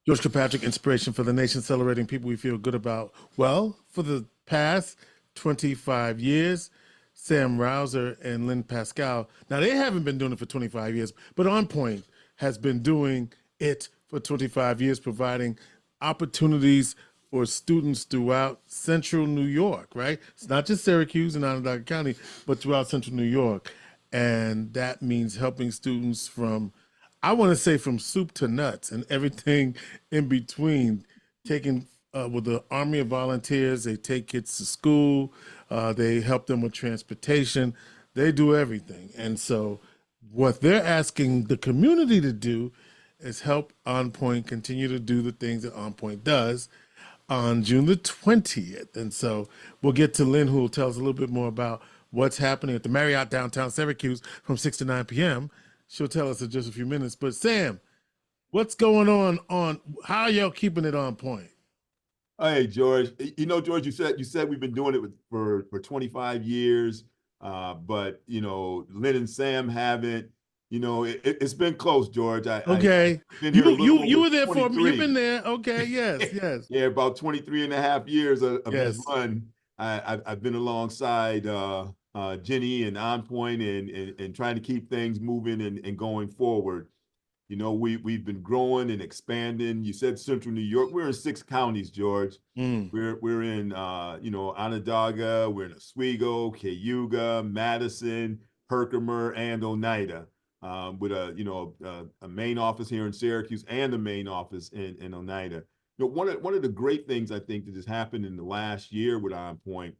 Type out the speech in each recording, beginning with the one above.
George Kilpatrick Inspiration for the Nation, celebrating people we feel good about. Well, for the past 25 years, Sam Rouser and Lynne Pascale, now they haven't been doing it for 25 years, but OnPoint has been doing it for 25 years, providing opportunities for students throughout central New York, right? It's not just Syracuse and Onondaga County, but throughout central New York. And that means helping students from, I want to say, from soup to nuts and everything in between. Taking with the Army of Volunteers, they take kids to school, they help them with transportation, they do everything. And so what they're asking the community to do is help OnPoint continue to do the things that OnPoint does on June the 20th. And so we'll get to Lynne, who will tell us a little bit more about what's happening at the Marriott downtown Syracuse from 6 to 9 p.m. She'll tell us in just a few minutes. But Sam, what's going on how are y'all keeping it on point? Hey, George. George, you said we've been doing it for 25 years, but Lynn and Sam haven't. It's been close, George. Okay. You were there for me. You've been there. Okay. Yes. Yes. Yeah, about 23 and a half years of Yes. this run. I've been alongside Jenny and OnPoint and trying to keep things moving and going forward. We've been growing and expanding. You said Central New York. We're in 6 counties, George. We're in Onondaga, we're in Oswego, Cayuga, Madison, Herkimer, and Oneida, with a main office here in Syracuse and a main office in Oneida. One of the great things I think that has happened in the last year with OnPoint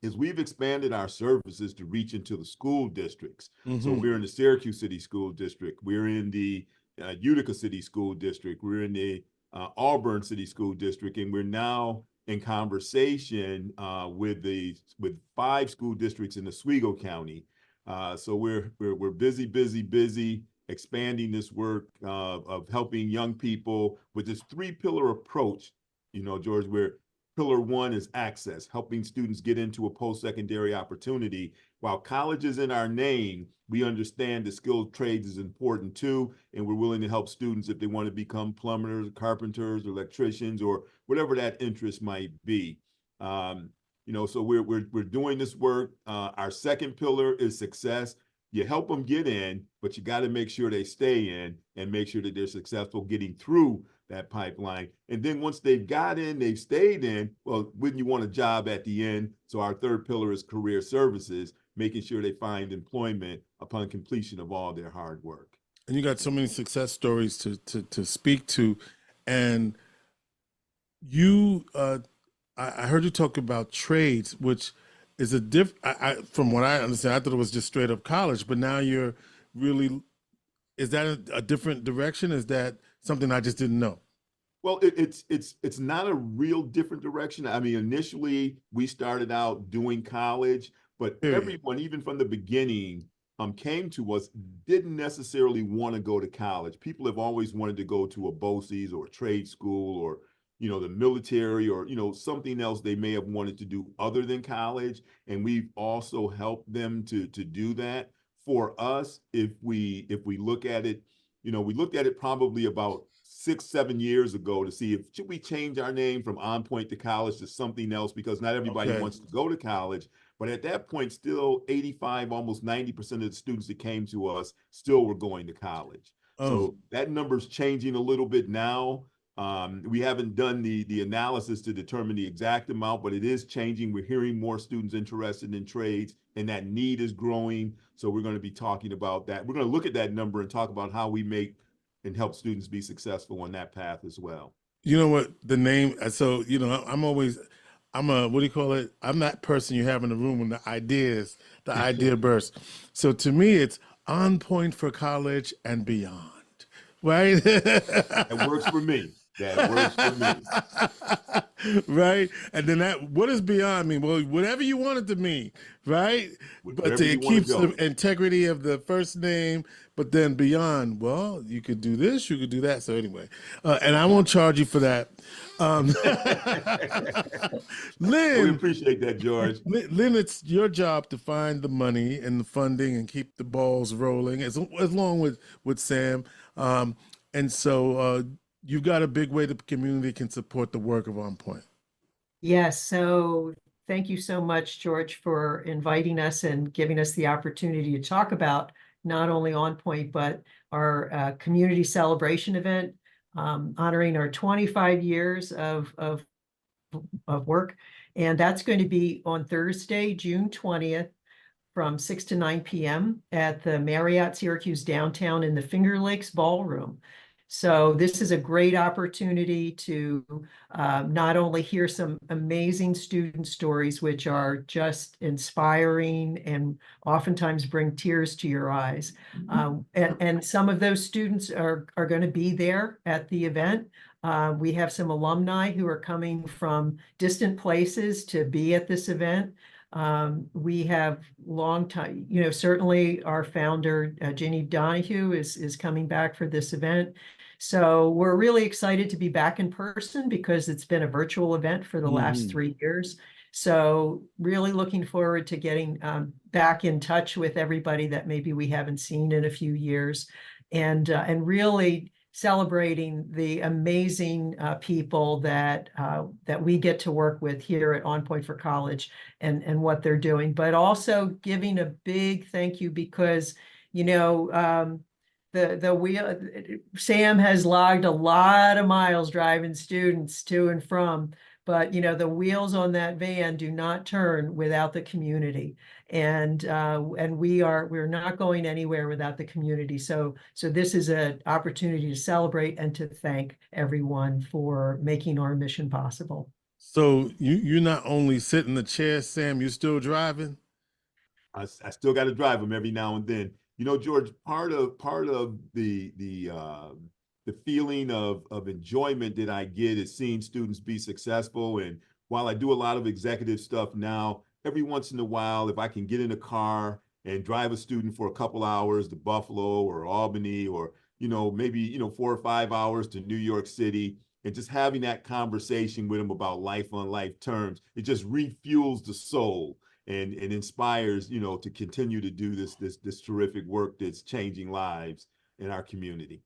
is we've expanded our services to reach into the school districts. So we're in the Syracuse City School District. We're in the Utica City School District. We're in the Auburn City School District. And we're now in conversation with 5 school districts in Oswego County. So we're busy expanding this work of helping young people with this 3-pillar approach, George, where Pillar 1 is access, helping students get into a post-secondary opportunity. While college is in our name, we understand that skilled trades is important too, and we're willing to help students if they want to become plumbers, carpenters, electricians, or whatever that interest might be. So we're doing this work. Our second pillar is success. You help them get in, but you got to make sure they stay in and make sure that they're successful getting through that pipeline. And then once they've got in, they've stayed in, well, wouldn't you want a job at the end? So our third pillar is career services, making sure they find employment upon completion of all their hard work. And you got so many success stories to speak to. And you, I heard you talk about trades, which is from what I understand, I thought it was just straight up college, but now you're really, is that a different direction? Is that something I just didn't know? Well, it's not a real different direction. I mean, initially we started out doing college, but everyone, even from the beginning, came to us, didn't necessarily want to go to college. People have always wanted to go to a BOCES or a trade school or the military or, something else they may have wanted to do other than college. And we've also helped them to do that. For us, if we look at it, we looked at it probably about 6-7 years ago to see should we change our name from OnPoint to college to something else, because not everybody wants to go to college. But at that point, still 85, almost 90% of the students that came to us still were going to college. So that number's changing a little bit now. We haven't done the analysis to determine the exact amount, but it is changing. We're hearing more students interested in trades, and that need is growing. So we're going to be talking about that. We're going to look at that number and talk about how we make and help students be successful on that path as well. You know what, the name, so, I'm what do you call it? I'm that person you have in the room when the idea bursts. So to me, it's OnPoint for college and beyond, right? It works for me. That works for me. Right? And then what does beyond mean? Well, whatever you want it to mean, right? But it keeps the integrity of the first name, but then beyond, well, you could do this, you could do that. So anyway, and I won't charge you for that. Lynne, we appreciate that, George. Lynne, it's your job to find the money and the funding and keep the balls rolling, as along with Sam. And so you've got a big way the community can support the work of OnPoint. Yes, so thank you so much, George, for inviting us and giving us the opportunity to talk about not only OnPoint, but our community celebration event, honoring our 25 years of work. And that's going to be on Thursday, June 20th, from 6 to 9 p.m. at the Marriott Syracuse downtown in the Finger Lakes Ballroom. So this is a great opportunity to not only hear some amazing student stories, which are just inspiring and oftentimes bring tears to your eyes. And some of those students are going to be there at the event. We have some alumni who are coming from distant places to be at this event. We have long time, certainly our founder, Ginny Donahue, is coming back for this event. So we're really excited to be back in person because it's been a virtual event for the last 3 years. So really looking forward to getting back in touch with everybody that maybe we haven't seen in a few years, and really celebrating the amazing people that we get to work with here at OnPoint for College and what they're doing, but also giving a big thank you because, Sam has logged a lot of miles driving students to and from, but the wheels on that van do not turn without the community, and we're not going anywhere without the community. So this is an opportunity to celebrate and to thank everyone for making our mission possible. So you not only sit in the chair, Sam, you're still driving? I still got to drive them every now and then. George, part of the feeling of enjoyment that I get is seeing students be successful. And while I do a lot of executive stuff now, every once in a while, if I can get in a car and drive a student for a couple hours to Buffalo or Albany, or maybe 4 or 5 hours to New York City, and just having that conversation with them about life on life terms, it just refuels the soul and inspires, to continue to do this terrific work that's changing lives in our community.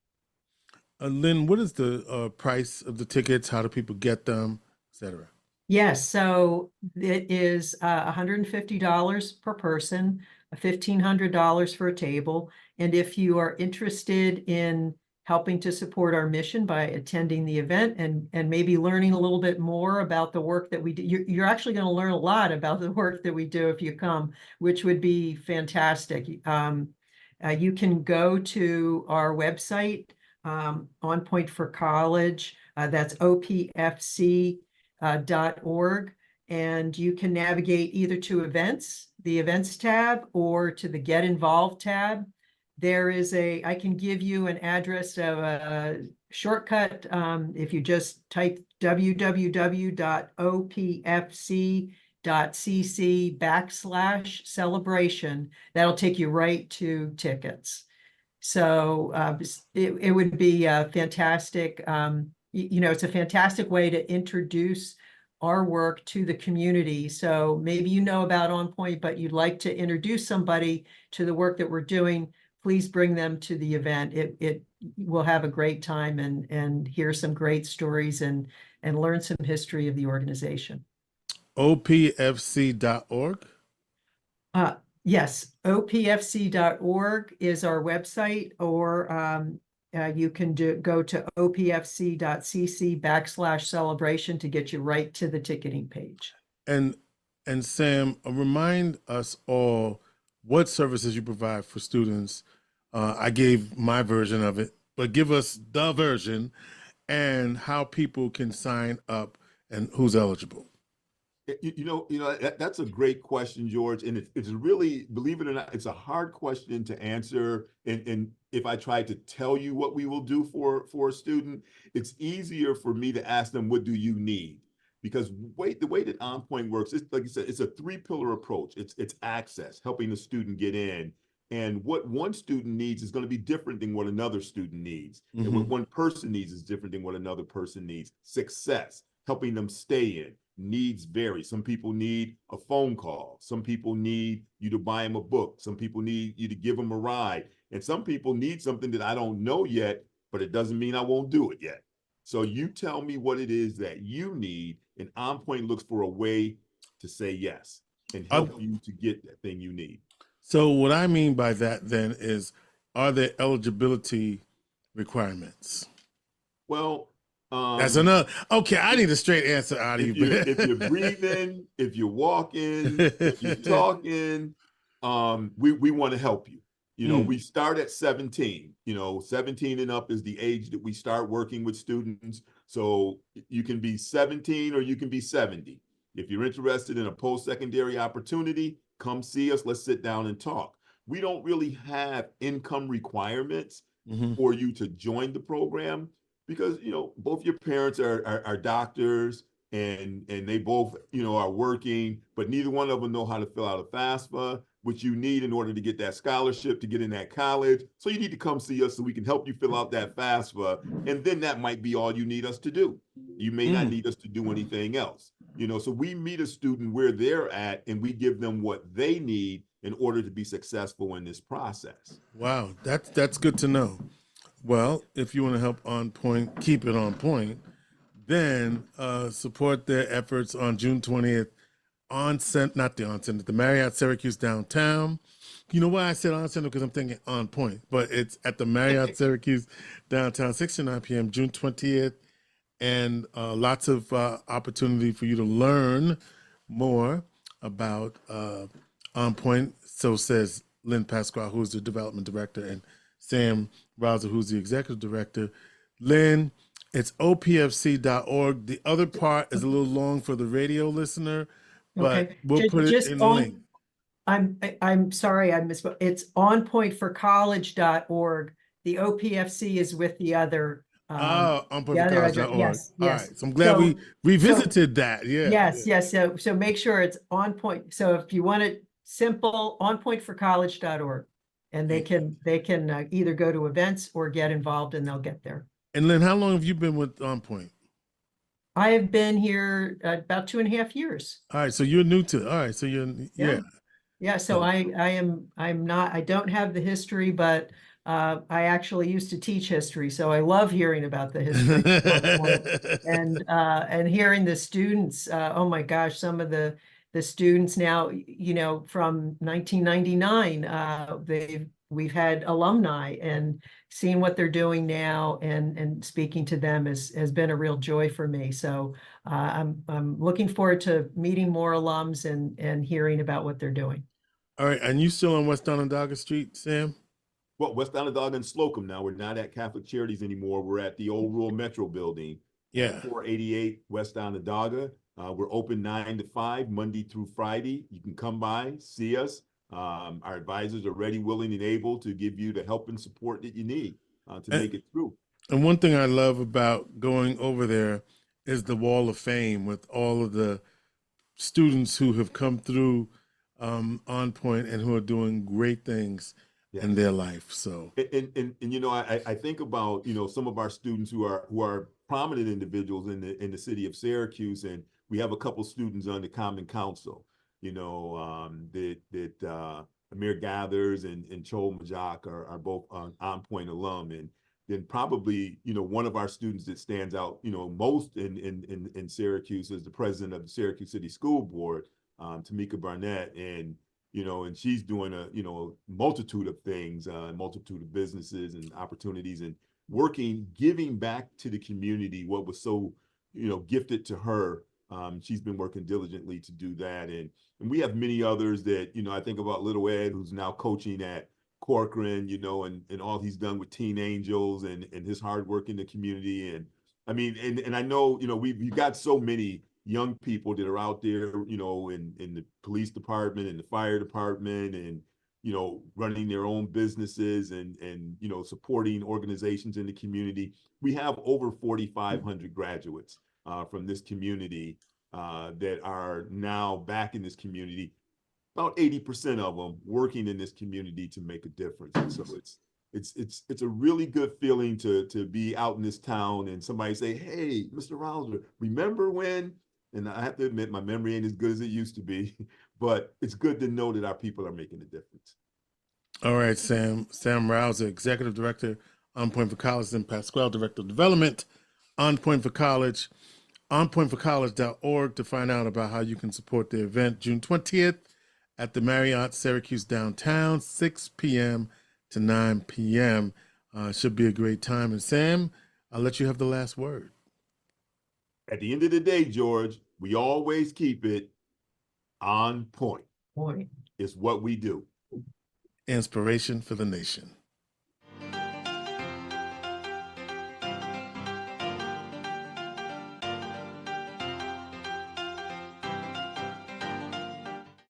Lynn, what is the price of the tickets? How do people get them, etc.? Yes, so it is $150 per person, $1,500 for a table. And if you are interested in helping to support our mission by attending the event and maybe learning a little bit more about the work that we do, you're actually going to learn a lot about the work that we do if you come, which would be fantastic. You can go to our website, OnPoint for College, that's opfc.org, and you can navigate either to events, the events tab, or to the Get Involved tab. There is I can give you an address of a shortcut. If you just type www.opfc.cc/celebration, that'll take you right to tickets. So it would be fantastic. It's a fantastic way to introduce our work to the community. So maybe you know about OnPoint, but you'd like to introduce somebody to the work that we're doing. Please bring them to the event. It will have a great time and hear some great stories and learn some history of the organization. opfc.org? Yes, opfc.org is our website, or you can go to opfc.cc/celebration to get you right to the ticketing page. And Sam, remind us all what services you provide for students. I gave my version of it, but give us the version and how people can sign up and who's eligible. That's a great question, George. And it's really, believe it or not, it's a hard question to answer. And if I try to tell you what we will do for a student, it's easier for me to ask them, what do you need? Because the way that OnPoint works, it's like you said, it's a 3-pillar approach. It's access, helping the student get in. And what one student needs is going to be different than what another student needs. Mm-hmm. And what one person needs is different than what another person needs. Success, helping them stay in. Needs vary. Some people need a phone call. Some people need you to buy them a book. Some people need you to give them a ride. And some people need something that I don't know yet, but it doesn't mean I won't do it yet. So you tell me what it is that you need, and OnPoint looks for a way to say yes and help you to get that thing you need. So what I mean by that then is, are there eligibility requirements? Well, That's another. Okay, I need a straight answer out of you. if you're breathing, if you're walking, if you're talking, we want to help you. You know, we start at 17. You know, 17 and up is the age that we start working with students. So you can be 17 or you can be 70. If you're interested in a post-secondary opportunity, come see us. Let's sit down and talk. We don't really have income requirements for you to join the program, because you know both your parents are doctors, and they both are working, but neither one of them know how to fill out a FAFSA, which you need in order to get that scholarship to get in that college. So you need to come see us so we can help you fill out that FAFSA, and then that might be all you need us to do. You may not need us to do anything else. So we meet a student where they're at, and we give them what they need in order to be successful in this process. Wow, that's good to know. Well, if you want to help OnPoint keep it on point, then support their efforts on June 20th not the On Center, the Marriott Syracuse downtown. You know why I said On Center? Because I'm thinking On Point, but it's at the Marriott Syracuse downtown, 6 to 9 p.m., June 20th, and lots of opportunity for you to learn more about OnPoint. So says Lynne Pascale, who's the development director, and Sam Rouser, who's the executive director. Lynne, it's opfc.org. The other part is a little long for the radio listener, but we'll put it in the link. I'm sorry, I misspoke. It's onpointforcollege.org. The OPFC is with the other. OnPointforcollege.org. Yes. All right. So I'm glad we revisited that. Yeah. Yes. So make sure it's OnPoint. So if you want it simple, onpointforcollege.org. And they can either go to events or get involved, and they'll get there. And Lynne, how long have you been with OnPoint? I have been here about 2.5 years. All right, so you're new to. All right, so you're yeah. So I don't have the history, but I actually used to teach history, so I love hearing about the history and hearing the students. Oh my gosh, some of the students now, from 1999, we've had alumni, and seeing what they're doing now and speaking to them has been a real joy for me. So I'm looking forward to meeting more alums and hearing about what they're doing. All right, and you still on West Onondaga Street, Sam? Well, West Onondaga and Slocum now. We're not at Catholic Charities anymore. We're at the old Rural Metro building. Yeah. 488 West Onondaga. We're open 9 to 5, Monday through Friday. You can come by, see us. Our advisors are ready, willing, and able to give you the help and support that you need to make it through. And one thing I love about going over there is the Wall of Fame with all of the students who have come through OnPoint and who are doing great things in their life. So I think about some of our students who are prominent individuals in the city of Syracuse, and we have a couple students on the Common Council, that Amir Gathers and Chol Majak are both OnPoint alum. And then probably, one of our students that stands out, most in Syracuse is the president of the Syracuse City School Board, Tamika Barnett. And she's doing a multitude of things, multitude of businesses and opportunities, and giving back to the community what was so gifted to her. She's been working diligently to do that, and we have many others that I think about Little Ed, who's now coaching at Corcoran, and all he's done with Teen Angels and his hard work in the community. And I mean, and I know we've got so many young people that are out there, in the police department and the fire department, and running their own businesses and supporting organizations in the community. We have over 4,500 graduates from this community that are now back in this community. About 80% of them working in this community to make a difference. And so it's a really good feeling to be out in this town and somebody say, "Hey, Mr. Rouser, remember when?" And I have to admit, my memory ain't as good as it used to be, but it's good to know that our people are making a difference. All right, Sam Rouser, Executive Director, OnPoint for College, and Pascale, Director of Development, OnPoint for College, onpointforcollege.org to find out about how you can support the event June 20th at the Marriott Syracuse downtown, 6 p.m. to 9 p.m. Should be a great time. And Sam, I'll let you have the last word. At the end of the day, George, we always keep it on point. Point. It's what we do. Inspiration for the nation.